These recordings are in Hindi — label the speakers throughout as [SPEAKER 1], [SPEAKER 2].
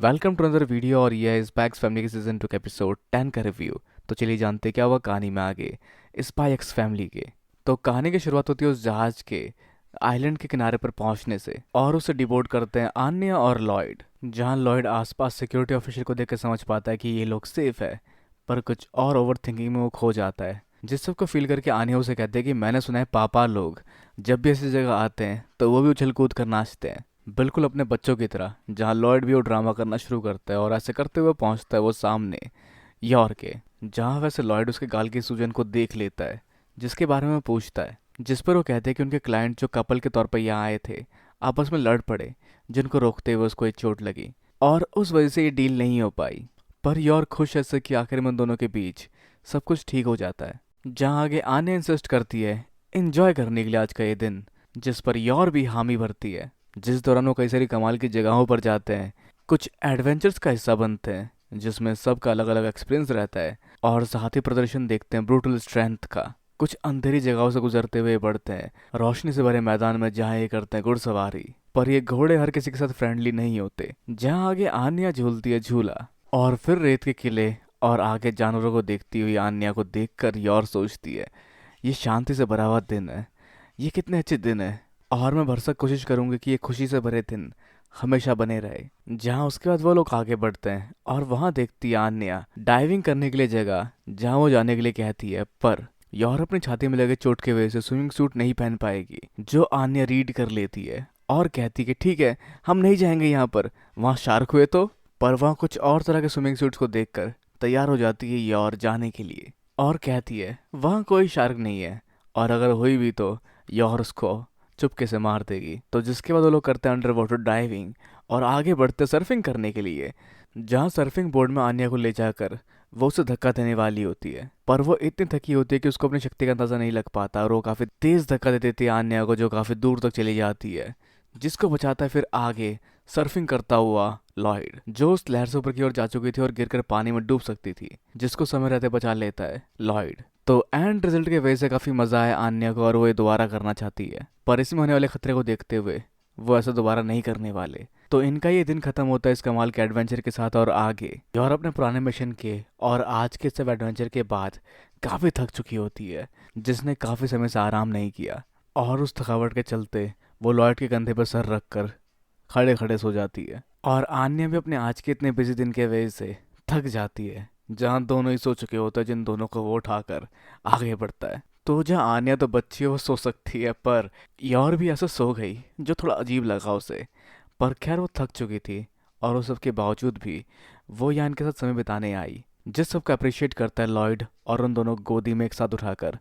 [SPEAKER 1] वेलकम टू अनदर वीडियो और ये है स्पाई एक्स फैमिली के सीजन 2 के एपिसोड 10 का रिव्यू। तो चलिए जानते हैं क्या हुआ कहानी में आगे स्पाई एक्स फैमिली के। तो कहानी की शुरुआत होती है उस जहाज के आइलैंड के किनारे पर पहुंचने से और उसे डिबोर्ड करते हैं आन्या और लॉयड। जहां लॉयड आसपास सिक्योरिटी ऑफिसर को देखकर समझ पाता है कि ये लोग सेफ है, पर कुछ और ओवर थिंकिंग में वो खो जाता है। जिस सबको फील करके आन्या उसे कहते हैं कि मैंने सुना है पापा लोग जब भी ऐसी जगह आते हैं तो वो भी उछल कूद कर नाचते हैं, बिल्कुल अपने बच्चों की तरह। जहाँ लॉयड भी वो ड्रामा करना शुरू करता है और ऐसे करते हुए पहुंचता है वो सामने यॉर के, जहाँ वैसे लॉयड उसके गाल की सूजन को देख लेता है, जिसके बारे में पूछता है। जिस पर वो कहते हैं कि उनके क्लाइंट जो कपल के तौर पर यहाँ आए थे आपस में लड़ पड़े, जिनको रोकते हुए उसको एक चोट लगी और उस वजह से ये डील नहीं हो पाई। पर यॉर खुश है कि आखिर में उन दोनों के बीच सब कुछ ठीक हो जाता है। जहाँ आगे आने इंसिस्ट करती है इंजॉय करने के लिए आज का ये दिन, जिस पर यॉर भी हामी भरती है। जिस दौरान वो कई सारी कमाल की जगहों पर जाते हैं, कुछ एडवेंचर्स का हिस्सा बनते हैं जिसमें सबका अलग अलग एक्सपीरियंस रहता है और साथ ही प्रदर्शन देखते हैं ब्रूटल स्ट्रेंथ का। कुछ अंधेरी जगहों से गुजरते हुए बढ़ते हैं रोशनी से भरे मैदान में जहाँ ये करते हैं घुड़सवारी। पर ये घोड़े हर किसी के साथ फ्रेंडली नहीं होते। जहाँ आगे आन्या झूलती है झूला और फिर रेत के किले और आगे जानवरों को देखती हुई आन्या को देखकर यॉर सोचती है ये शांति से भरा हुआ दिन है, ये कितने अच्छे दिन है और मैं भरसक कोशिश करूंगी कि ये खुशी से भरे दिन हमेशा बने रहे। जहाँ उसके बाद वो लोग आगे बढ़ते हैं और वहाँ देखती है आन्या डाइविंग करने के लिए जगह जहाँ वो जाने के लिए कहती है, पर यौर अपनी छाती में लगे चोट की वजह से स्विमिंग सूट नहीं पहन पाएगी, जो आन्या रीड कर लेती है और कहती कि ठीक है हम नहीं जाएंगे यहाँ पर, वहाँ शार्क हुए तो। पर वहाँ कुछ और तरह के स्विमिंग सूट्स को देखकर तैयार हो जाती है यौर जाने के लिए और कहती है वहाँ कोई शार्क नहीं है और अगर हुई भी तो यौर उसको चुपके से मार देगी। तो जिसके बाद वो लोग करते हैं अंडर वाटर डाइविंग और आगे बढ़ते सर्फिंग करने के लिए, जहाँ सर्फिंग बोर्ड में आन्या को ले जाकर वो उसे धक्का देने वाली होती है, पर वो इतनी थकी होती है कि उसको अपनी शक्ति का अंदाजा नहीं लग पाता और वो काफी तेज धक्का दे देती है आन्या को, जो काफी दूर तक चली जाती है, जिसको बचाता है फिर आगे सर्फिंग करता हुआ लॉयड, जो उस लहर से ऊपर की ओर जा चुकी थी और गिरकर पानी में डूब सकती थी, जिसको समय रहते बचा लेता है लॉयड। तो एंड रिजल्ट के वजह से काफी मजा आया आन्या को और वो ये दोबारा करना चाहती है, पर इसमें होने वाले खतरे को देखते हुए वो ऐसा दोबारा नहीं करने वाले। तो इनका ये दिन खत्म होता है इस कमाल के एडवेंचर के साथ और आगे यौर अपने पुराने मिशन के और आज के सब एडवेंचर के बाद काफी थक चुकी होती है, जिसने काफी समय से आराम नहीं किया और उस थकावट के चलते वो लॉयड के कंधे पर सर रखकर खड़े खड़े सो जाती है। और आन्या भी अपने आज के इतने बिजी दिन के वजह से थक जाती है, जहाँ दोनों ही सो चुके होते हैं, जिन दोनों को वो उठाकर आगे बढ़ता है। तो जहाँ आन्या तो बच्ची है वो सो सकती है, पर यौर भी ऐसा सो गई जो थोड़ा अजीब लगा उसे। पर खैर वो थक चुकी थी और उस सब के बावजूद भी वो यान के साथ समय बिताने आई, जिस सबका अप्रिशिएट करता है लॉयड और उन दोनों को गोदी में एक साथ उठाकर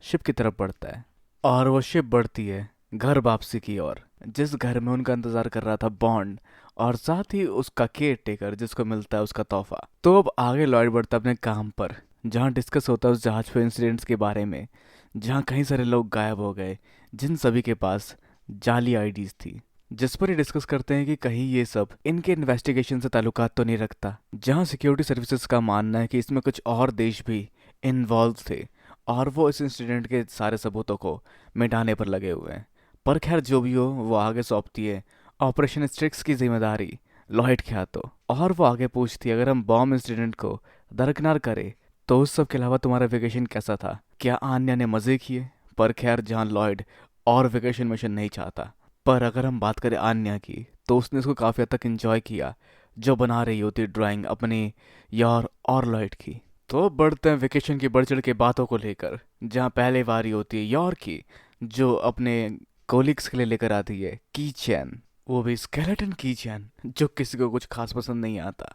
[SPEAKER 1] शिप की तरफ बढ़ता है। और वो शिप बढ़ती है घर वापसी की ओर, जिस घर में उनका इंतजार कर रहा था बॉन्ड और साथ ही उसका केयर टेकर, जिसको मिलता है उसका तोहफा। तो अब आगे लॉयड बढ़ता है अपने काम पर, जहाँ डिस्कस होता है उस जहाज पे इंसिडेंट्स के बारे में, जहाँ कई सारे लोग गायब हो गए, जिन सभी के पास जाली आईडीज थी, जिस पर ये डिस्कस करते हैं कि कहीं ये सब इनके इन्वेस्टिगेशन से ताल्लुकात तो नहीं रखता। जहाँ सिक्योरिटी सर्विसेज का मानना है कि इसमें कुछ और देश भी इन्वॉल्व थे और वो इस इंसिडेंट के सारे सबूतों को मिटाने पर लगे हुए हैं। पर खैर जो भी हो वो आगे सौंपती है ऑपरेशन स्ट्रिक्स की जिम्मेदारी लॉयड के हाथों, और वो आगे पूछती है अगर हम बॉम्ब इंसिडेंट को दरकिनार करें तो उस सब के अलावा तुम्हारा वेकेशन कैसा था, क्या आन्या ने मज़े किए। पर खैर जहाँ लॉयड और वेकेशन मिशन नहीं चाहता, पर अगर हम बात करें आन्या की तो उसने इसको काफ़ी हद तक इंजॉय किया, जो बना रही होती ड्राइंग अपने यार और लॉयड की। तो बढ़ते हैं वेकेशन की बढ़ चढ़ के बातों को लेकर, जहाँ पहले बारी होती है यॉर की, जो अपने कोलिग्स के लिए लेकर आती है की चैन, वो भी स्केलेटन की चैन, जो किसी को कुछ खास पसंद नहीं आता,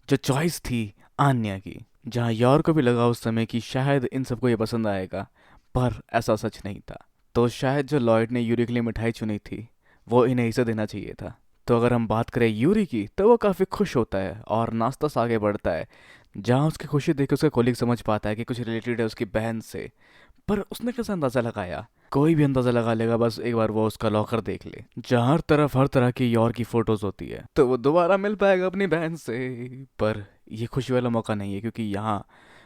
[SPEAKER 1] जो चॉइस थी आन्या की। जहाँ यॉर को भी लगा उस समय कि शायद इन सबको ये पसंद आएगा, पर ऐसा सच नहीं था। तो शायद जो लॉयड ने यूरी के लिए मिठाई चुनी थी वो इन्हें इसे देना चाहिए था। तो अगर हम बात करें यूरी की तो वो काफ़ी खुश होता है और नाश्ता से आगे बढ़ता है, जहाँ उसकी खुशी देख के उसका कोलिग समझ पाता है कि कुछ रिलेटेड है उसकी बहन से। पर उसने कैसे अंदाज़ा लगाया, कोई भी अंदाज़ा लगा लेगा बस एक बार वो उसका लॉकर देख ले, जहाँ हर तरफ हर तरह की यौर की फोटोज होती है, तो वो दोबारा मिल पाएगा अपनी बहन से। पर ये खुशी वाला मौका नहीं है, क्योंकि यहाँ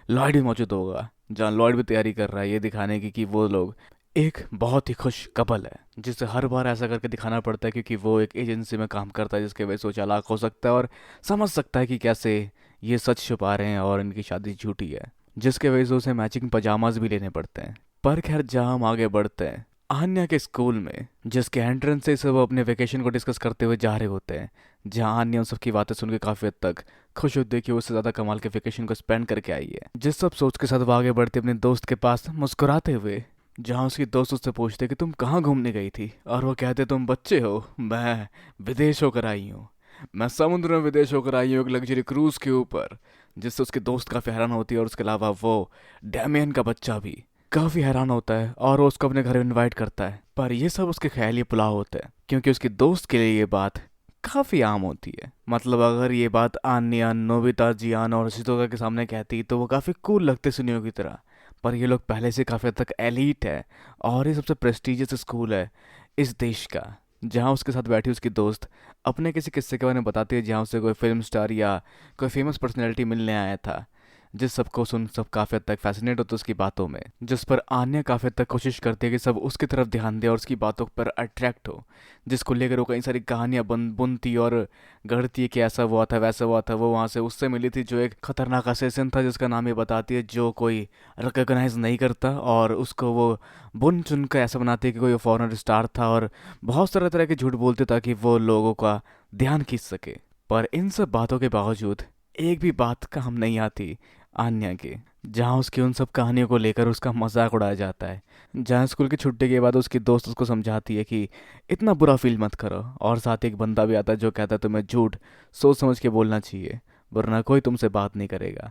[SPEAKER 1] लॉयड भी मौजूद होगा, जहाँ लॉयड भी तैयारी कर रहा है ये दिखाने की कि वो लोग एक बहुत ही खुश कपल है जिसे हर बार ऐसा करके दिखाना पड़ता है क्योंकि वो एक एजेंसी में काम करता है जिसके वजह से वो चालाक हो सकता है और समझ सकता है कि कैसे ये सच छुपा रहे हैं और इनकी शादी झूठी है, जिसके वजह से उसे मैचिंग पजामाज भी लेने पड़ते हैं। पर खैर जहाँ हम आगे बढ़ते हैं, आन्या के स्कूल में जिसके एंट्रेंस से सब अपने वेकेशन को डिस्कस करते हुए जा रहे होते हैं, जहाँ आन्या उन सबकी बातें सुन के काफ़ी हद तक खुश होती है कि वो उससे ज़्यादा कमाल के वेकेशन को स्पेंड करके आई है। जिस सब सोच के साथ वो आगे बढ़ते अपने दोस्त के पास मुस्कुराते हुए, जहाँ उसकी दोस्त उससे पूछते कि तुम कहाँ घूमने गई थी, और वो कहते तुम बच्चे हो, मैं विदेश होकर आई हूँ, मैं समुद्र में विदेश होकर आई हूँ एक लग्जरी क्रूज के ऊपर। जिससे उसकी दोस्त काफ़ी हैरान होती है और उसके अलावा वो डैमियन का बच्चा भी काफ़ी हैरान होता है और वो उसको अपने घर इनवाइट करता है। पर ये सब उसके ख्याली पुलाव होते हैं क्योंकि उसकी दोस्त के लिए ये बात काफ़ी आम होती है। मतलब अगर ये बात आन्या, नोबिता, जियान और शितोका के सामने कहती तो वो काफ़ी कूल लगते सुनियो की तरह। पर ये लोग पहले से काफ़ी हद तक एलीट है और ये सबसे प्रेस्टिजियस स्कूल है इस देश का। जहाँ उसके साथ बैठी उसकी दोस्त अपने किसी किस्से के बारे में बताती है जहाँ उसे कोई फिल्म स्टार या कोई फेमस पर्सनैलिटी मिलने आया था, जिस सबको सुन सब काफ़ी हद तक फैसिनेट होते उसकी बातों में, जिस पर आन्या काफ़ी हद तक कोशिश करती है कि सब उसकी तरफ ध्यान दे और उसकी बातों पर अट्रैक्ट हो, जिसको लेकर वो कई सारी कहानियाँ बुनती और गढ़ती है कि ऐसा हुआ था वैसा हुआ था। वो वहाँ से उससे मिली थी जो एक खतरनाक असेसन था जिसका नाम ये बताती है, जो कोई रिकॉग्नाइज नहीं करता, और उसको वो बुन चुन कर ऐसा बनाती है कि कोई फॉरेनर स्टार था, और बहुत सारे तरह के झूठ बोलते ताकि वो लोगों का ध्यान खींच सके। पर इन सब बातों के बावजूद एक भी बात काम नहीं आती आन्या के, जहाँ उसकी उन सब कहानियों को लेकर उसका मजाक उड़ाया जाता है। जहाँ स्कूल की छुट्टी के बाद उसकी दोस्त उसको समझाती है कि इतना बुरा फील मत करो, और साथ ही एक बंदा भी आता है जो कहता है तुम्हें झूठ सोच समझ के बोलना चाहिए वरना कोई तुमसे बात नहीं करेगा।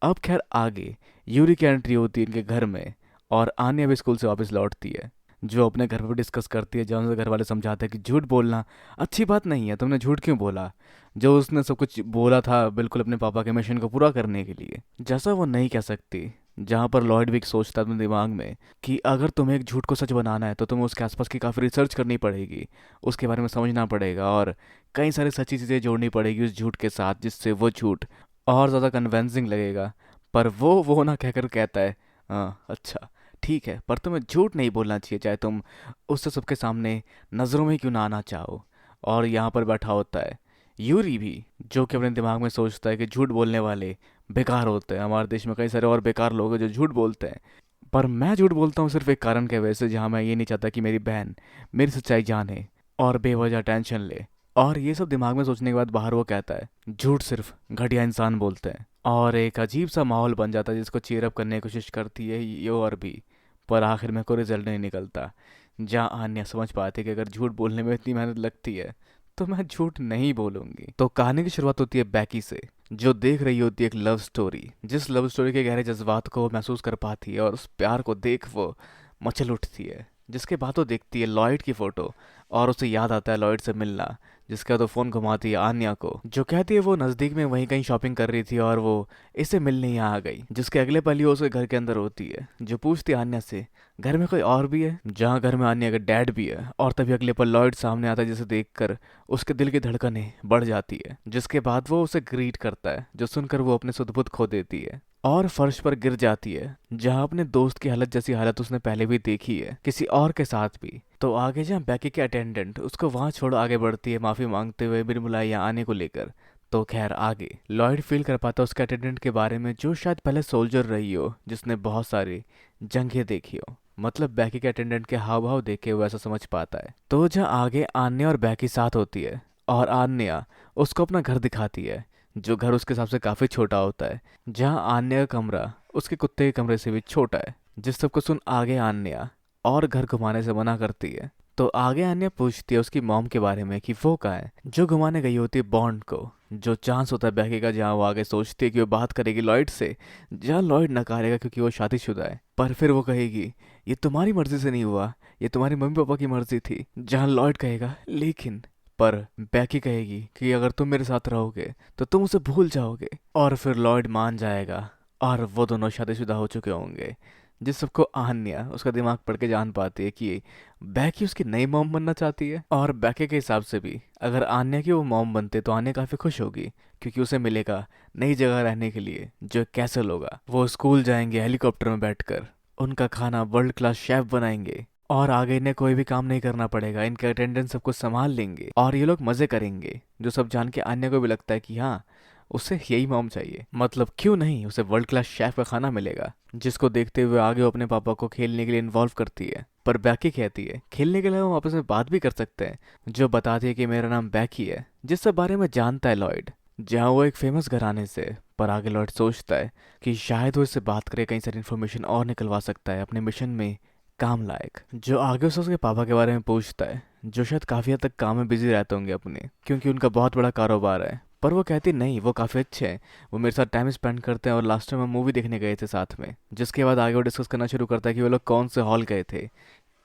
[SPEAKER 1] अब खैर आगे यूरी की एंट्री होती है इनके घर में और आन्या भी स्कूल से वापस लौटती है, जो अपने घर पर डिस्कस करती है, जहाँ उनसे घर वाले समझाते हैं कि झूठ बोलना अच्छी बात नहीं है, तुमने झूठ क्यों बोला, जो उसने सब कुछ बोला था बिल्कुल अपने पापा के मिशन को पूरा करने के लिए, जैसा वो नहीं कह सकती। जहाँ पर लॉयड भी सोचता है अपने दिमाग में कि अगर तुम्हें एक झूठ को सच बनाना है तो तुम्हें उसके आसपास की काफ़ी रिसर्च करनी पड़ेगी, उसके बारे में समझना पड़ेगा और कई सारी सच्ची चीज़ें जोड़नी पड़ेगी उस झूठ के साथ, जिससे वो झूठ और ज़्यादा कन्विंसिंग लगेगा। पर वो ना कहकर कहता है हाँ अच्छा ठीक है, पर तुम्हें झूठ नहीं बोलना चाहिए चाहे तुम उससे सबके सामने नज़रों में क्यों ना आना चाहो। और यहाँ पर बैठा होता है यूरी भी, जो कि अपने दिमाग में सोचता है कि झूठ बोलने वाले बेकार होते हैं, हमारे देश में कई सारे और बेकार लोग हैं जो झूठ बोलते हैं, पर मैं झूठ बोलता हूँ सिर्फ एक कारण के वजह से, जहाँ मैं ये नहीं चाहता कि मेरी बहन मेरी सच्चाई जाने और बेवजह टेंशन ले। और ये सब दिमाग में सोचने के बाद बाहर वो कहता है झूठ सिर्फ घटिया इंसान बोलते हैं, और एक अजीब सा माहौल बन जाता है जिसको चीयर अप करने की कोशिश करती है ये और भी। पर आखिर में कोई रिजल्ट नहीं निकलता, जहाँ आन्या समझ पाती है कि अगर झूठ बोलने में इतनी मेहनत लगती है तो मैं झूठ नहीं बोलूंगी। तो कहानी की शुरुआत होती है बैकी से, जो देख रही होती है एक लव स्टोरी, जिस लव स्टोरी के गहरे जज्बात को वो महसूस कर पाती है और उस प्यार को देख वो मचल उठती है। जिसके बाद वो देखती है लॉयड की फ़ोटो और उसे याद आता है लॉयड से मिलना, जिसका तो फ़ोन घुमाती है आन्या को, जो कहती है वो नज़दीक में वहीं कहीं शॉपिंग कर रही थी और वो इससे मिलने यहाँ आ गई। जिसके अगले पल ही वो उसके घर के अंदर होती है, जो पूछती है आन्या से घर में कोई और भी है, जहाँ घर में आन्या का डैड भी है। और तभी अगले पल लॉयड सामने आता है जिसे देखकर उसके दिल की धड़कनें बढ़ जाती है। जिसके बाद वो उसे ग्रीट करता है, जो सुनकर वो अपने सुध बुध खो देती है और फर्श पर गिर जाती है, जहां अपने दोस्त की हालत जैसी हालत उसने पहले भी देखी है किसी और के साथ भी। तो आगे जहाँ बैकी के अटेंडेंट उसको वहां छोड़ आगे बढ़ती है माफी मांगते हुए बिरबुलाइया आने को लेकर। तो खैर आगे लॉयड फील कर पाता उसके अटेंडेंट के बारे में, जो शायद पहले सोल्जर रही हो जिसने बहुत सारी जंगें देखी हो। मतलब बैकी के अटेंडेंट के हाव भाव देख के वो ऐसा समझ पाता है। तो जहाँ आगे आन्या और बैकी साथ होती है और आन्या उसको अपना घर दिखाती है, जो घर उसके हिसाब से काफ़ी छोटा होता है, जहाँ आन्या का कमरा उसके कुत्ते के कमरे से भी छोटा है। जिस सबको सुन आगे आन्या और घर घुमाने से मना करती है। तो आगे आन्या पूछती है उसकी मॉम के बारे में कि वो कहाँ है, जो घुमाने गई होती है बॉन्ड को, जो चांस होता है बैकी का, जहाँ वो आगे सोचती है कि वो बात करेगी लॉयड से, जहाँ लॉयड नकारेगा क्योंकि वो शादीशुदा है। पर फिर वो कहेगी ये तुम्हारी मर्जी से नहीं हुआ, ये तुम्हारी मम्मी पापा की मर्जी थी, जहाँ लॉयड कहेगा लेकिन, पर बैकी कहेगी कि अगर तुम मेरे साथ रहोगे तो तुम उसे भूल जाओगे। और फिर लॉयड मान जाएगा और वो दोनों शादीशुदा हो चुके होंगे। जिस सबको आन्या उसका दिमाग पढ़ के जान पाती है कि बैकी उसकी नई मॉम बनना चाहती है। और बैकी के हिसाब से भी अगर आन्या की वो मॉम बनते तो आन्या काफ़ी खुश होगी, क्योंकि उसे मिलेगा नई जगह रहने के लिए जो एक कैसल होगा। वो स्कूल जाएंगे हेलीकॉप्टर में बैठकर, उनका खाना वर्ल्ड क्लास शेफ बनाएंगे और आगे इन्हें कोई भी काम नहीं करना पड़ेगा, इनके अटेंडेंट सब कुछ संभाल लेंगे और ये लोग मजे करेंगे। जो सब जान के अन्य को भी लगता है कि हाँ, उसे यही मॉम चाहिए, मतलब क्यों नहीं, उसे वर्ल्ड क्लास शेफ का खाना मिलेगा। जिसको देखते हुए आगे वो अपने पापा को खेलने के लिए इन्वॉल्व करती है। पर बैकी कहती है खेलने के लिए हम आपस में बात भी कर सकते हैं, जो बताती है कि मेरा नाम बैकी है, जिस सब बारे में जानता है लॉयड। जहाँ वो एक फेमस घराने से। पर आगे लॉयड सोचता है कि शायद वो इससे बात करे कई सारी इन्फॉर्मेशन और निकलवा सकता है अपने मिशन में काम लायक। जो आगे उसे उसके पापा के बारे में पूछता है, जो शायद काफ़ी हद तक काम में बिजी रहते होंगे अपने, क्योंकि उनका बहुत बड़ा कारोबार है। पर वो कहती नहीं, वो काफ़ी अच्छे हैं, वो मेरे साथ टाइम स्पेंड करते हैं और लास्ट टाइम हम मूवी देखने गए थे साथ में। जिसके बाद आगे वो डिस्कस करना शुरू करता है कि वो लोग कौन से हॉल गए थे,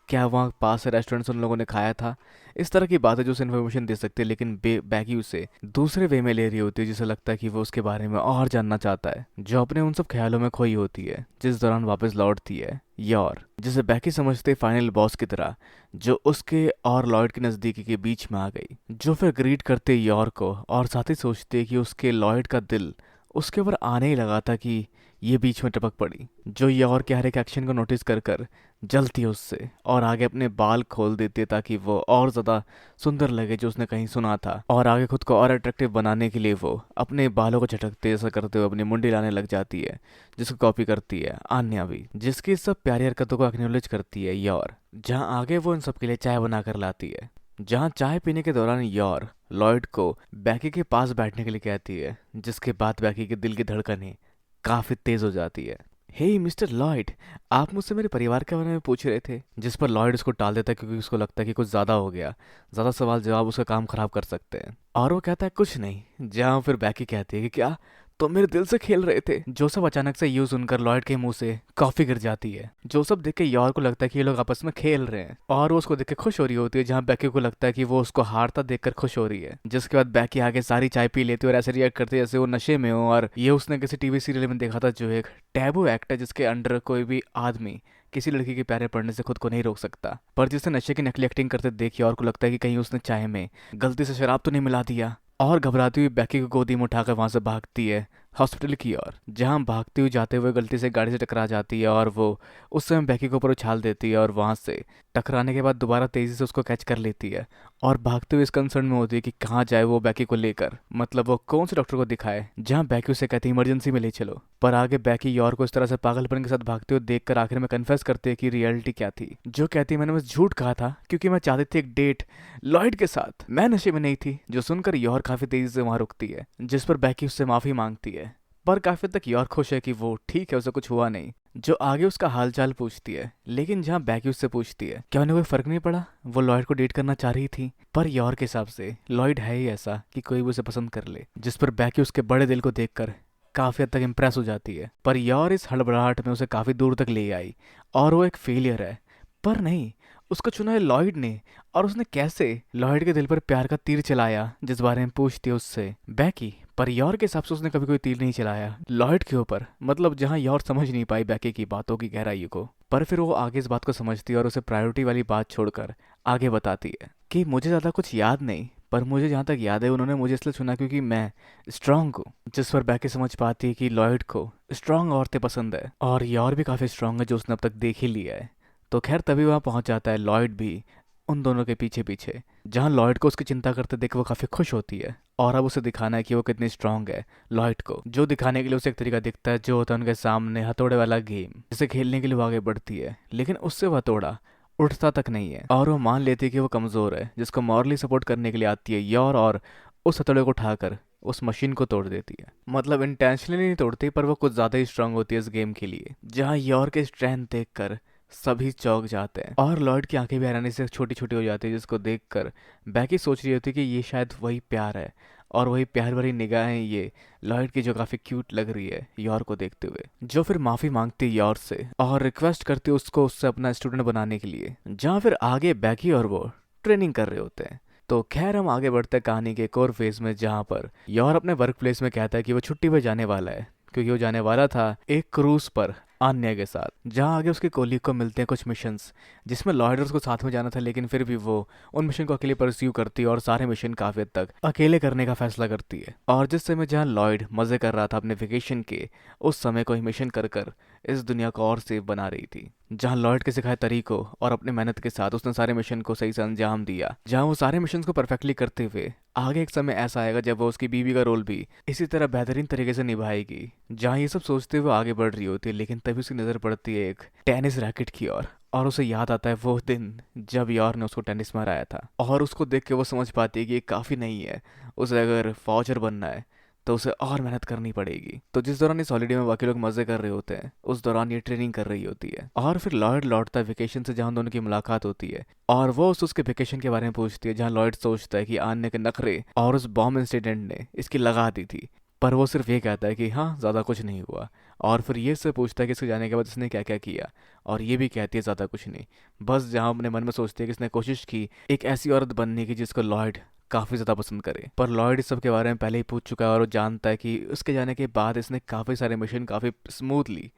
[SPEAKER 1] क्या वहाँ पास से रेस्टोरेंट्स उन लोगों ने खाया था। इस तरह की बातें जो उसे इन्फॉर्मेशन दे सकती है, लेकिन बैगी उसे दूसरे वे में ले रही होती है, जिसे लगता है कि वो उसके बारे में और जानना चाहता है। जो अपने उन सब ख्यालों में खोई होती है, जिस दौरान वापस लौटती है यॉर, जिसे बैकी समझते फाइनल बॉस की तरह, जो उसके और लॉयड की नज़दीकी के बीच में आ गई। जो फिर ग्रीट करते यॉर को और साथ ही सोचते कि उसके लॉयड का दिल उसके ऊपर आने ही लगा था कि ये बीच में टपक पड़ी। जो यॉर के हर एक एक्शन को नोटिस कर कर जलती है उससे और आगे अपने बाल खोल देती है ताकि वो और ज़्यादा सुंदर लगे, जो उसने कहीं सुना था। और आगे खुद को और अट्रैक्टिव बनाने के लिए वो अपने बालों को झटकते ऐसा करते हुए अपनी मुंडी लाने लग जाती है, जिसको कॉपी करती है आन्या भी, जिसकी सब प्यारी हरकतों को एक्नॉलेज करती है यॉर। जहाँ आगे वो इन सब के लिए चाय बना कर लाती है। जहाँ चाय पीने के दौरान यॉर लॉयड को बैकी के पास बैठने के लिए कहती है, जिसके बाद बैकी के दिल की धड़कनें काफ़ी तेज़ हो जाती है। हे मिस्टर लॉयड, आप मुझसे मेरे परिवार के बारे में पूछ रहे थे। जिस पर लॉयड उसको टाल देता है क्योंकि उसको लगता है कि कुछ ज़्यादा हो गया, ज़्यादा सवाल जवाब उसका काम खराब कर सकते हैं। और वो कहता है कुछ नहीं। जहाँ फिर बैकी कहती है कि क्या तो मेरे दिल से खेल रहे थे। जोसेफ अचानक से यूं सुनकर लॉयड के मुंह से कॉफी गिर जाती है। जोसेफ देख के यॉर को लगता है कि ये लोग आपस में खेल रहे हैं और वो उसको देख के खुश हो रही होती है, जहाँ बैकी को लगता है कि वो उसको हारता देखकर खुश हो रही है। जिसके बाद बैकी आगे सारी चाय पी लेती है और ऐसे रिएक्ट करती है जैसे वो नशे में हो। और ये उसने किसी टीवी सीरियल में देखा था, जो एक टैबू एक्ट है जिसके अंडर कोई भी आदमी किसी लड़की के प्यारे पड़ने से खुद को नहीं रोक सकता। पर जिसने नशे की नकली एक्टिंग करते देख यॉर को लगता है कि कहीं उसने चाय में गलती से शराब तो नहीं मिला दिया। और घबराती हुई बैकी को गोदी में उठाकर वहां से भागती है हॉस्पिटल की ओर, जहां भागती हुई जाते हुए गलती से गाड़ी से टकरा जाती है और वो उस समय बैकी को ऊपर उछाल देती है और वहां से टकराने के बाद दोबारा तेजी से उसको कैच कर लेती है और भागते हुए इस कंसर्न में होती है कि कहाँ जाए वो बैकी को लेकर, मतलब वो कौन से डॉक्टर को दिखाए। जहाँ बैकी उसे कहती है इमरजेंसी में ले चलो। पर आगे बैकी यॉर को इस तरह से पागलपन के साथ भागते हुए देखकर आखिर में कन्फेस करती है कि रियलिटी क्या थी। जो कहती है मैंने बस झूठ कहा था क्योंकि मैं चाहती थी एक डेट लॉयड के साथ, मैं नशे में नहीं थी। जो सुनकर यॉर काफी तेजी से वहां रुकती है, जिस पर बैकी उससे माफी मांगती है। पर काफी तक यॉर खुश है कि वो ठीक है, उसे कुछ हुआ नहीं। जो आगे उसका हालचाल पूछती है, लेकिन जहाँ बैकी उससे पूछती है क्या उन्हें कोई फर्क नहीं पड़ा, वो लॉयड को डेट करना चाह रही थी। पर यॉर के हिसाब से लॉयड है ही ऐसा कि कोई भी उसे पसंद कर ले। जिस पर बैकी उसके बड़े दिल को देखकर काफी हद तक इम्प्रेस हो जाती है। पर यॉर इस हड़बड़ाहट में उसे काफी दूर तक ले आई और वो एक फेलियर है। पर नहीं, उसको चुना है लॉयड ने। और उसने कैसे लॉयड के दिल पर प्यार का तीर चलाया, जिस बारे में पूछती है उससे बैकी। पर यॉर के हिसाब से उसने कभी कोई तीर नहीं चलाया लॉयड के ऊपर, मतलब जहां यॉर समझ नहीं पाई बैकी की बातों की गहराई को। पर फिर वो आगे इस बात को समझती है और उसे प्रायोरिटी वाली बात छोड़कर आगे बताती है कि मुझे ज़्यादा कुछ याद नहीं, पर मुझे जहाँ तक याद है उन्होंने मुझे इसलिए चुना क्योंकि मैं स्ट्रांग हूँ। जिस पर बैकी समझ पाती है कि लॉयड को स्ट्रांग औरतें पसंद है और यॉर भी काफ़ी स्ट्रांग है, जो उसने अब तक देख ही लिया है। तो खैर तभी वहाँ पहुँच जाता है लॉयड भी उन दोनों के पीछे पीछे, जहाँ लॉयड को उसकी चिंता करते देख वो काफ़ी खुश होती है और अब उसे दिखाना है कि वो कितनी स्ट्रांग है लॉयड को। जो दिखाने के लिए उसे एक तरीका दिखता है, जो होता है उनके सामने हथौड़े वाला गेम, जिसे खेलने के लिए वो आगे बढ़ती है, लेकिन उससे वह हथौड़ा उठता तक नहीं है और वो मान लेती है कि वो कमज़ोर है, जिसको मॉरली सपोर्ट करने के लिए आती है यॉर और उस हथौड़े को उठाकर उस मशीन को तोड़ देती है। मतलब इंटेंशनली नहीं तोड़ती, पर वो कुछ ज़्यादा ही स्ट्रांग होती है इस गेम के लिए। जहाँ यॉर के स्ट्रेंथ देखकर सभी चौंक जाते हैं और लॉयड की आंखें भी हैरानी से छोटी छोटी हो जाती है, जिसको देखकर बैकी सोच रही होती है कि ये शायद वही प्यार है और वही प्यार भरी निगाहें ये लॉयड की, जो काफी क्यूट लग रही है यॉर को देखते हुए। जो फिर माफी मांगती है यॉर से और रिक्वेस्ट करती है उसको उससे अपना स्टूडेंट बनाने के लिए। जहाँ फिर आगे बैकी और वो ट्रेनिंग कर रहे होते हैं। तो खैर हम आगे बढ़ते हैं कहानी के एक और फेज में, जहाँ पर यॉर अपने वर्क प्लेस में कहता है कि वो छुट्टी पर जाने वाला है, क्योंकि वो जाने वाला था एक क्रूज पर आन्या के साथ, जहाँ आगे उसके कोलीग को मिलते हैं कुछ मिशंस जिसमें लॉयड उसको साथ में जाना था, लेकिन फिर भी वो उन मिशन को अकेले परस्यू करती है और सारे मिशन काफी हद तक अकेले करने का फैसला करती है। और जिस समय जहाँ लॉयड मजे कर रहा था अपने वेकेशन के, उस समय कोई मिशन कर कर इस दुनिया को और सेफ बना रही थी। जहाँ लॉयड के सिखाए तरीकों और अपने मेहनत के साथ उसने सारे मिशन को सही से अंजाम दिया, जहाँ वो सारे मिशन को परफेक्टली करते हुए आगे एक समय ऐसा आएगा जब वो उसकी बीवी का रोल भी इसी तरह बेहतरीन तरीके से निभाएगी। जहाँ ये सब सोचते हुए आगे बढ़ रही होती है, लेकिन तभी उसकी नजर पड़ती है एक टेनिस रैकेट की ओर, और उसे याद आता है वो दिन जब यार ने उसको टेनिस में हराया था। और उसको देख के वो समझ पाती है कि ये काफी नहीं है, उसे अगर फौजर बनना है तो उसे और मेहनत करनी पड़ेगी। तो जिस दौरान इस हॉलीडे में बाकी लोग मजे कर रहे होते हैं, उस दौरान ये ट्रेनिंग कर रही होती है। और फिर लॉयड लौटता है वेकेशन से, जहाँ दोनों की मुलाकात होती है और वो उसके वेकेशन के बारे में पूछती है, जहाँ लॉयड सोचता है कि आन्या के नखरे और उस बॉम्ब इंसिडेंट ने इसकी लगा दी थी, पर वो सिर्फ ये कहता है कि हाँ ज़्यादा कुछ नहीं हुआ। और फिर ये से पूछता है कि इसके जाने के बाद इसने क्या क्या किया, और ये भी कहती है ज़्यादा कुछ नहीं। बस जहाँ अपने मन में सोचती है कि इसने कोशिश की एक ऐसी औरत बनने की जिसको लॉयड काफ़ी ज़्यादा पसंद करे, पर लॉयड इस सब के बारे में पहले ही पूछ चुका है और वो जानता है कि उसके जाने के बाद इसने काफ़ी सारे मिशन काफ़ी स्मूथली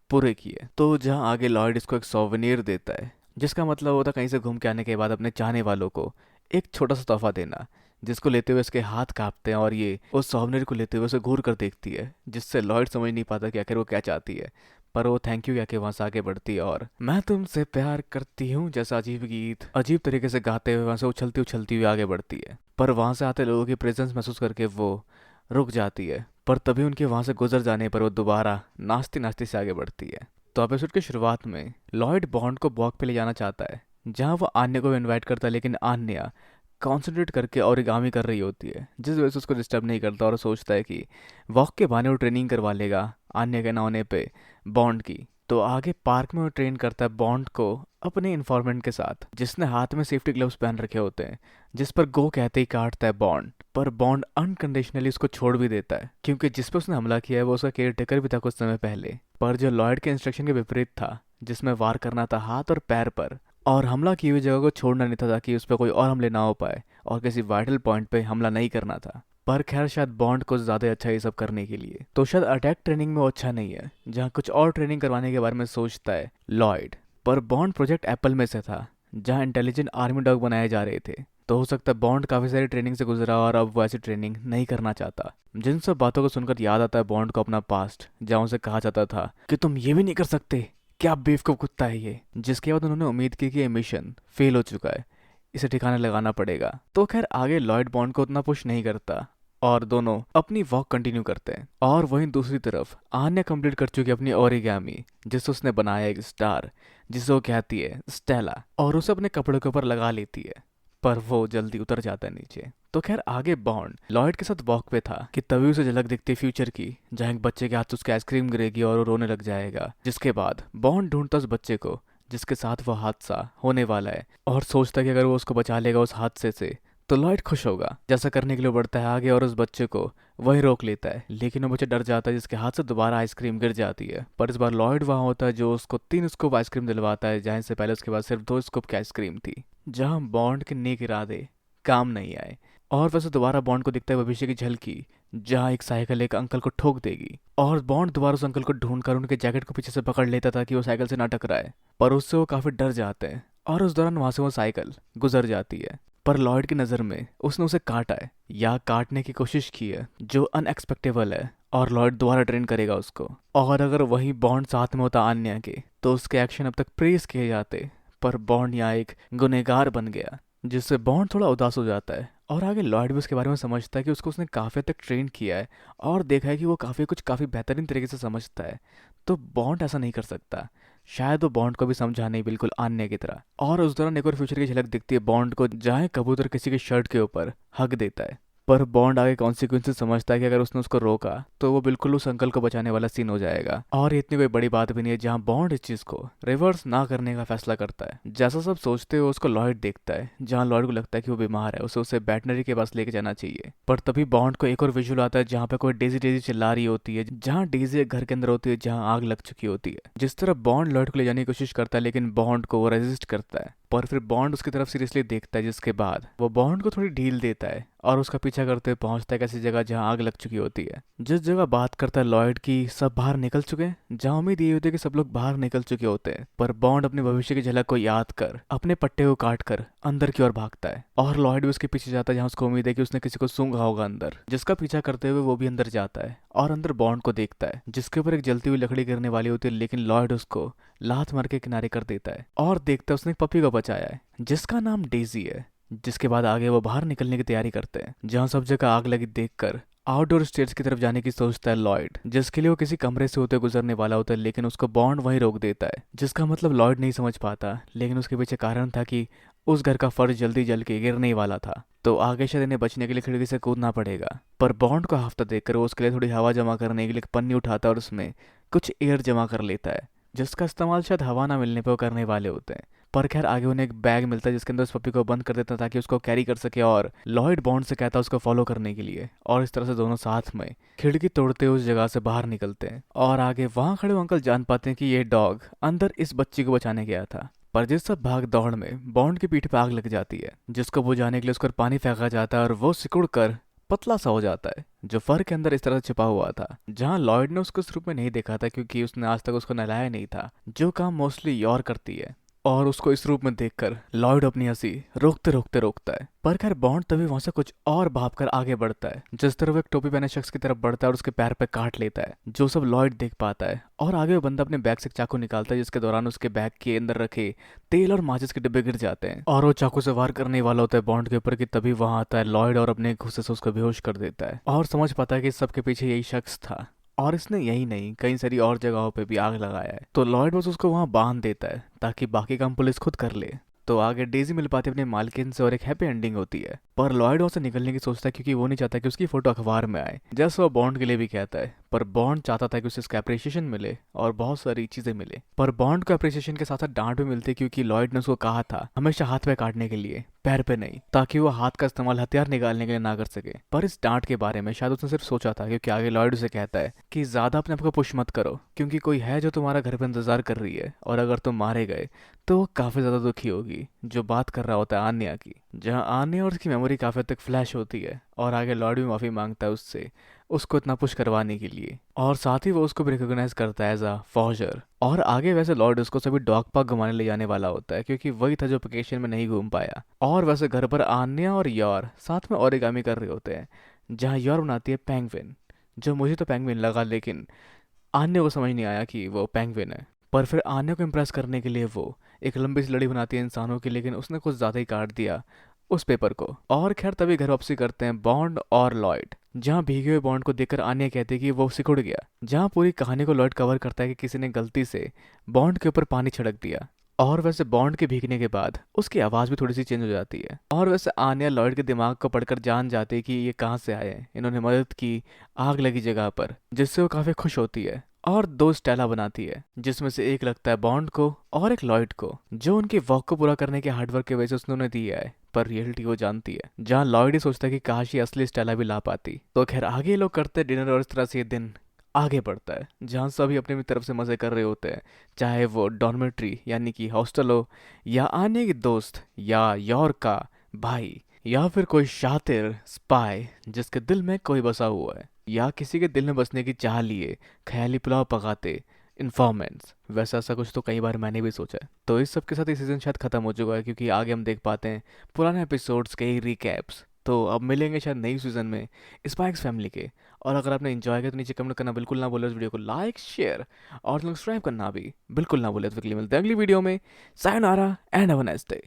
[SPEAKER 1] पूरे किए। तो जहाँ आगे लॉयड इसको एक सोवेनियर देता है, जिसका मतलब होता है कहीं से घूम के आने के बाद अपने चाहने वालों को एक छोटा सा तोहफा देना, जिसको लेते हुए इसके हाथ कांपते हैं और ये उस सोवेनियर को लेते हुए उसे घूर कर देखती है, जिससे लॉयड समझ नहीं पाता कि आखिर वो क्या चाहती है। पर वो थैंक यू कह के वहां से आगे बढ़ती है और मैं तुमसे प्यार करती हूँ जैसा अजीब गीत अजीब तरीके से गाते हुए वहां से उछलती उछलती हुई आगे बढ़ती है। पर वहां से आते लोगों की प्रेजेंस महसूस करके वो रुक जाती है, पर तभी उनके वहां से गुजर जाने पर वो दोबारा नाचती नाचती से आगे बढ़ती है। तो एपिसोड की शुरुआत में लॉयड बॉन्ड को वॉक पे ले जाना चाहता है, जहाँ वो आन्या को इनवाइट करता है, लेकिन आन्या कॉन्सेंट्रेट करके ओरिगामी कर रही होती है, जिस वजह से उसको डिस्टर्ब नहीं करता और सोचता है कि वॉक के बहाने वो ट्रेनिंग करवा लेगा आन्या के ना होने पे बॉन्ड की। तो आगे पार्क में वो ट्रेन करता है बॉन्ड को अपने इन्फॉर्मेंट के साथ, जिसने हाथ में सेफ्टी ग्लव्स पहन रखे होते हैं, जिस पर गो कहते ही काटता है बॉन्ड। पर बॉन्ड अनकंडीशनली उसको छोड़ भी देता है, क्योंकि जिस पर उसने हमला किया है वो उसका केयर टेकर भी था कुछ समय पहले, पर जो लॉयड के इंस्ट्रक्शन के विपरीत था, जिसमें वार करना था हाथ और पैर पर, और हमला की हुई जगह को छोड़ना नहीं था ताकि उस पर कोई और हमले ना हो पाए, और किसी वाइटल पॉइंट पे हमला नहीं करना था। पर खैर शायद बॉन्ड को ज़्यादा अच्छा ये सब करने के लिए, तो शायद अटैक ट्रेनिंग में वो अच्छा नहीं है, जहाँ कुछ और ट्रेनिंग करवाने के बारे में सोचता है लॉयड। पर बॉन्ड प्रोजेक्ट एप्पल में से था, जहाँ इंटेलिजेंट आर्मी डॉग बनाए जा रहे थे, तो हो सकता है बॉन्ड काफ़ी सारी ट्रेनिंग से गुजरा और अब वो ऐसी ट्रेनिंग नहीं करना चाहता। जिन सब बातों को सुनकर याद आता है बॉन्ड को अपना पास्ट, जहाँ उसे कहा जाता था कि तुम ये भी नहीं कर सकते, क्या बेवकूफ कुत्ता है ये। जिसके बाद उन्होंने उम्मीद की कि ये मिशन फेल हो चुका है, इसे ठिकाने लगाना पड़ेगा। तो खैर आगे लॉयड बॉन्ड को उतना पुश नहीं करता और दोनों अपनी वॉक कंटिन्यू करते हैं। और वहीं दूसरी तरफ आन्या कंप्लीट कर चुकी अपनी ओरिगामी, जिससे उसने बनाया एक स्टार, जिसे वो कहती है स्टेला, और उसे अपने कपड़े के ऊपर लगा लेती है, पर वो जल्दी उतर जाता है नीचे। तो खैर आगे बॉन्ड लॉयड के साथ वॉक पे था कि तभी उसे झलक दिखती फ्यूचर की, जहाँ एक बच्चे के हाथ से उसकी आइसक्रीम गिरेगी और वो रोने लग जाएगा। जिसके बाद बॉन्ड ढूंढता उस बच्चे को जिसके साथ वो हादसा होने वाला है, और सोचता कि अगर वो उसको बचा लेगा उस हादसे से तो लॉयड खुश होगा। जैसा करने के लिए बढ़ता है आगे और उस बच्चे को वही रोक लेता है, लेकिन वो बच्चा डर जाता है, जिसके हाथ से दोबारा आइसक्रीम गिर जाती है। पर इस बार लॉयड वहाँ होता है, जो उसको 3 स्कूप आइसक्रीम दिलवाता है, जहाँ से पहले उसके पास सिर्फ 2 स्कूप की आइसक्रीम थी। जहाँ बॉन्ड के नेक इरादे काम नहीं आए, और वैसे दोबारा बॉन्ड को दिखता है भविष्य की झलकी, जहाँ एक साइकिल एक अंकल को ठोक देगी, और बॉन्ड दोबारा उस अंकल को ढूंढकर उनके जैकेट को पीछे से पकड़ लेता था कि वो साइकिल से ना टकराए, पर उससे वो काफी डर जाते हैं और उस दौरान वहां से वो साइकिल गुजर जाती है। पर लॉयड की नज़र में उसने उसे काटा है या काटने की कोशिश की है, जो अनएक्सपेक्टेबल है, और लॉयड दोबारा ट्रेन करेगा उसको। और अगर वही बॉन्ड साथ में होता आन्या के, तो उसके एक्शन अब तक प्रेस किए जाते, पर बॉन्ड यहाँ एक गुनहगार बन गया, जिससे बॉन्ड थोड़ा उदास हो जाता है। और आगे लॉयड भी उसके बारे में समझता है कि उसको उसने काफ़ी हद तक ट्रेन किया है और देखा है कि वो काफ़ी बेहतरीन तरीके से समझता है, तो बॉन्ड ऐसा नहीं कर सकता। शायद वो बॉन्ड को भी समझा नहीं, बिल्कुल आन्या की तरह। और उस दौरान एक और फ्यूचर की झलक दिखती है बॉन्ड को, जहाँ कबूतर किसी के शर्ट के ऊपर हक देता है, पर बॉन्ड आगे कॉन्सिक्वेंसेस समझता है कि अगर उसने उसको रोका तो वो बिल्कुल उस अंकल को बचाने वाला सीन हो जाएगा। और इतनी कोई बड़ी बात भी नहीं है, जहाँ बॉन्ड इस चीज को रिवर्स ना करने का फैसला करता है। जैसा सब सोचते हो उसको लॉयड देखता है, जहाँ लॉयड को लगता है कि वो बीमार है, उसे वेटनरी के पास लेके जाना चाहिए। पर तभी बॉन्ड को एक और विजुअल आता है, जहाँ पे कोई डेजी डेजी चिल्ला रही होती है, जहाँ डेजी एक घर के अंदर होती है, जहाँ आग लग चुकी होती है। जिस तरह बॉन्ड लॉयड को ले जाने की कोशिश करता है, लेकिन बॉन्ड को वो रेजिस्ट करता है, पर फिर बॉन्ड उसकी तरफ सीरियसली देखता है, जिसके बाद वो बॉन्ड को थोड़ी ढील देता है और उसका पीछा करते हुए पहुंचता है एक ऐसी जगह जहां आग लग चुकी होती है। जिस जगह बात करता है लॉयड की सब बाहर निकल चुके हैं, जहां उम्मीद ये होती है कि सब लोग बाहर निकल चुके होते हैं, पर बॉन्ड अपने भविष्य की झलक को याद कर अपने पट्टे को काट कर अंदर की ओर भागता है और लॉयड भी उसके पीछे जाता है, जहां उसको उम्मीद है कि उसने किसी को सूंघा होगा अंदर, जिसका पीछा करते हुए वो भी अंदर जाता है और अंदर बॉन्ड को देखता है जिसके ऊपर एक जलती हुई लकड़ी गिरने वाली होती है, लेकिन लॉयड उसको लात मार के किनारे कर देता है और देखता है उसने एक पपी को बचाया है जिसका नाम डेजी है। जिसके बाद आगे वो बाहर निकलने की तैयारी करते हैं, जहां सब जगह आग लगी देखकर आउटडोर स्टेज की तरफ जाने की सोचता है लॉयड, जिसके लिए वो किसी कमरे से होते गुजरने वाला होता है, लेकिन उसको बॉन्ड वहीं रोक देता है, जिसका मतलब लॉयड नहीं समझ पाता, लेकिन उसके पीछे कारण था कि उस घर का फर्श जल्दी जल के गिरने ही वाला था, तो आगे शायद इन्हें बचने के लिए खिड़की से कूदना पड़ेगा। पर बॉन्ड को हफ्ता देखकर वो उसके लिए थोड़ी हवा जमा करने के लिए एक पन्नी उठाता है और उसमें कुछ एयर जमा कर लेता है, जिसका इस्तेमाल शायद हवा ना मिलने पर वो करने वाले होते हैं। पर खैर आगे उन्हें एक बैग मिलता है जिसके अंदर उस पपी को बंद कर देता है ताकि उसको कैरी कर सके, और लॉयड बॉन्ड से कहता है उसको फॉलो करने के लिए, और इस तरह से दोनों साथ में खिड़की तोड़ते हुए उस जगह से बाहर निकलते हैं। और आगे वहां खड़े अंकल जान पाते हैं कि ये डॉग अंदर इस बच्ची को बचाने गया था। पर जिस सब भाग दौड़ में बॉन्ड की पीठ पर आग लग जाती है, जिसको बुझाने के लिए उसको पानी फेंका जाता है और वो सिकुड़ कर पतला सा हो जाता है, जो फर के अंदर इस तरह से छिपा हुआ था, जहां लॉयड ने उसको इस रूप में नहीं देखा था क्योंकि उसने आज तक उसको नहलाया नहीं था, जो काम मोस्टली योर करती है। और उसको इस रूप में देखकर लॉयड अपनी हंसी रोकते रोकते रोकता है। पर खैर बॉन्ड तभी वहां से कुछ और भागकर आगे बढ़ता है, जिस तरह वो एक टोपी पहने शख्स की तरफ बढ़ता है और उसके पैर पे काट लेता है, जो सब लॉयड देख पाता है। और आगे वो बंदा अपने बैग से एक चाकू निकालता है, जिसके दौरान उसके बैग के अंदर रखे तेल और माचिस के डिब्बे गिर जाते हैं और वो चाकू से वार करने वाला होता है बॉन्ड के ऊपर कि तभी वहां आता है लॉयड और अपने गुस्से से उसको बेहोश कर देता है और समझ पाता है कि इस सबके पीछे यही शख्स था और इसने यही नहीं कई सारी और जगहों पे भी आग लगाया है। तो लॉयड बस उसको वहां बांध देता है ताकि बाकी काम पुलिस खुद कर ले। तो आगे डेजी मिल पाती है अपने मालकिन से और एक हैप्पी एंडिंग होती है। पर लॉयड वहां से निकलने की सोचता है क्योंकि वो नहीं चाहता कि उसकी फोटो अखबार में आए, जैसे वो बॉन्ड के लिए भी कहता है। पर बॉन्ड चाहता था कि उसे इसका अप्रिसिएशन मिले और बहुत सारी चीजें मिले। पर बॉन्ड को अप्रिसिएशन के साथ साथ डांट भी मिलती है क्योंकि लॉयड ने उसको कहा था हमेशा हाथ पे काटने के लिए, पैर पे नहीं, ताकि वो हाथ का इस्तेमाल हथियार निकालने के लिए ना कर सके। पर इस डांट के बारे में शायद उसने सिर्फ सोचा था क्योंकि आगे लॉयड उसे कहता है कि ज्यादा अपने आप को पुश मत करो क्योंकि कोई है जो तुम्हारा घर पे इंतजार कर रही है और अगर तुम मारे गए तो वो काफी ज्यादा दुखी होगी। जो बात कर रहा होता है आन्या की, जहाँ आन्या और उसकी मेमोरी काफी हद तक फ्लैश होती है और आगे लॉर्ड भी माफी मांगता है उससे उसको इतना पुश करवाने के लिए, और साथ ही वो उसको भी रिकॉग्नाइज करता है एज अ फॉर्जर। और आगे वैसे लॉर्ड उसको सभी डॉग पार्क घुमाने ले जाने वाला होता है क्योंकि वही था जो वेकेशन में नहीं घूम पाया। और वैसे घर पर आन्या और योर साथ में ओरिगामी कर रहे होते हैं, जहाँ योर बनाती है पेंगुइन, जो मुझे तो पेंगुइन लगा लेकिन आन्या को समझ नहीं आया कि वो पेंगुइन है। पर फिर आन्या को इम्प्रेस करने के लिए वो एक लंबी सी लड़ी बनाती है इंसानों की, लेकिन उसने कुछ ज़्यादा ही काट दिया उस पेपर को। और खैर तभी घर वापसी करते हैं बॉन्ड और लॉयड, जहाँ भीगे हुए बॉन्ड को देखकर आन्या कहती है कि वो सिकुड़ गया, जहाँ पूरी कहानी को लॉयड कवर करता है कि किसी ने गलती से बॉन्ड के ऊपर पानी छिड़क दिया। और वैसे बॉन्ड के भीगने के बाद उसकी आवाज़ भी थोड़ी सी चेंज हो जाती है। और वैसे आन्या लॉयड के दिमाग को पढ़कर जान जाती है कि ये कहाँ से आए हैं, इन्होंने मदद की आग लगी जगह पर, जिससे वो काफ़ी खुश होती है और दो स्टेला बनाती है, जिसमें से एक लगता है बॉन्ड को और एक लॉयड को, जो उनके वॉक को पूरा करने के हार्डवर्क की वजह से उसने उन्हें दिया है। पर रियलिटी वो जानती है, जहाँ लॉयड ही सोचता है कि काश ये असली स्टेला भी ला पाती। तो खैर आगे ये लोग करते हैं डिनर और इस तरह से ये दिन आगे बढ़ता है, जहाँ सभी अपनी अपनी तरफ से मजे कर रहे होते हैं, चाहे वो डॉर्मेट्री यानी कि हॉस्टल हो, या आने के दोस्त, या योर का भाई, या फिर कोई शातिर स्पाई जिसके दिल में कोई बसा हुआ है, या किसी के दिल में बसने की चाह लिए ख्याली पुलाव पकाते इन्फॉर्मेंट्स। वैसा ऐसा कुछ तो कई बार मैंने भी सोचा है। तो इस सब के साथ ये सीजन शायद खत्म हो चुका है क्योंकि आगे हम देख पाते हैं पुराने एपिसोड्स के रिकैप्स। तो अब मिलेंगे शायद नई सीजन में स्पाइक्स फैमिली के। और अगर आपने एंजॉय किया तो नीचे कमेंट करना बिल्कुल ना भूले, इस वीडियो को लाइक शेयर और सब्सक्राइब करना भी बिल्कुल ना भूले। तो अगली मिलते हैं अगली वीडियो में। Sayonara and have a nice day.